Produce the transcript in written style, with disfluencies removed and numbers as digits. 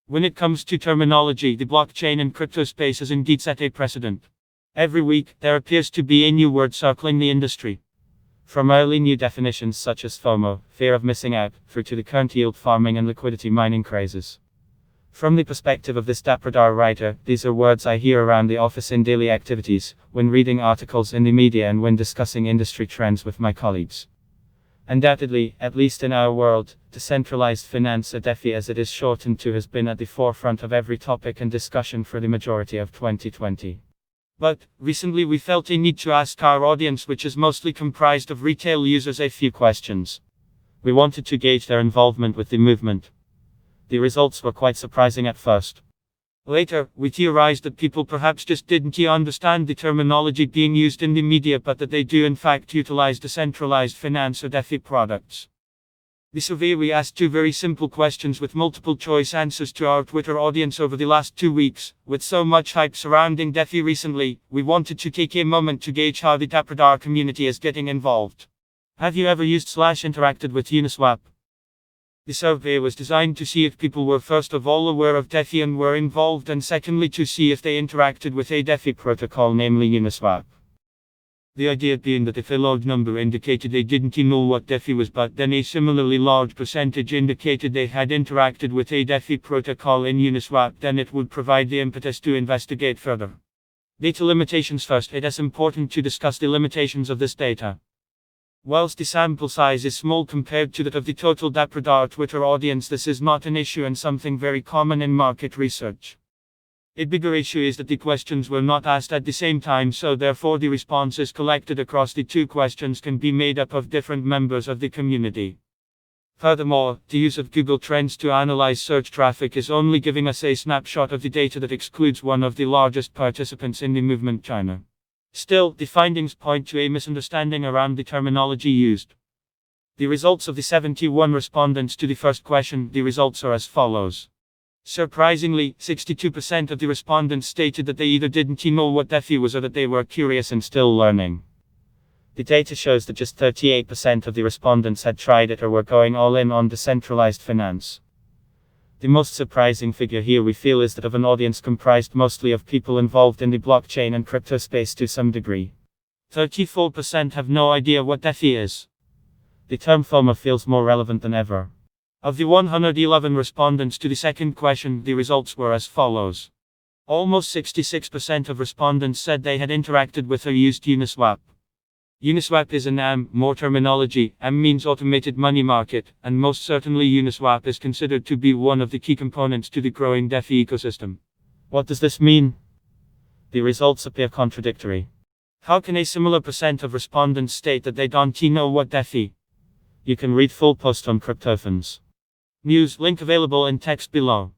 When it comes to terminology, the blockchain and crypto space has indeed set a precedent. Every week, there appears to be a new word circling the industry. From early new definitions such as FOMO, fear of missing out, through to the current yield farming and liquidity mining crazes. From the perspective of this Dapradar writer, these are words I hear around the office in daily activities, when reading articles in the media and when discussing industry trends with my colleagues. Undoubtedly, at least in our world, decentralized finance, or DeFi as it is shortened to, has been at the forefront of every topic and discussion for the majority of 2020. But, recently we felt a need to ask our audience, which is mostly comprised of retail users, a few questions. We wanted to gauge their involvement with the movement. The results were quite surprising at first. Later, we theorized that people perhaps just didn't understand the terminology being used in the media, but that they do in fact utilize decentralized finance or DeFi products. The survey, we asked two very simple questions with multiple choice answers to our Twitter audience over the last 2 weeks. With so much hype surrounding DeFi recently, we wanted to take a moment to gauge how the Dapradar community is getting involved. Have you ever used/interacted with Uniswap? The survey was designed to see if people were first of all aware of DeFi and were involved, and secondly to see if they interacted with a DeFi protocol, namely Uniswap. The idea being that if a large number indicated they didn't know what DeFi was, but then a similarly large percentage indicated they had interacted with a DeFi protocol in Uniswap, then it would provide the impetus to investigate further. Data limitations first. It is important to discuss the limitations of this data. Whilst the sample size is small compared to that of the total Dapradar Twitter audience, this is not an issue and something very common in market research. A bigger issue is that the questions were not asked at the same time, so therefore the responses collected across the two questions can be made up of different members of the community. Furthermore, the use of Google Trends to analyze search traffic is only giving us a snapshot of the data that excludes one of the largest participants in the movement, China. Still, the findings point to a misunderstanding around the terminology used. The results of the 71 respondents to the first question, the results are as follows. Surprisingly, 62% of the respondents stated that they either didn't know what DeFi was or that they were curious and still learning. The data shows that just 38% of the respondents had tried it or were going all in on decentralized finance. The most surprising figure here, we feel, is that of an audience comprised mostly of people involved in the blockchain and crypto space to some degree. 34% have no idea what DeFi is. The term FOMO feels more relevant than ever. Of the 111 respondents to the second question, the results were as follows. Almost 66% of respondents said they had interacted with or used Uniswap. Uniswap is an AMM, more terminology. AMM means automated money market, and most certainly Uniswap is considered to be one of the key components to the growing DeFi ecosystem. What does this mean? The results appear contradictory. How can a similar percent of respondents state that they don't know what DeFi? You can read full post on Cryptophans News, link available in text below.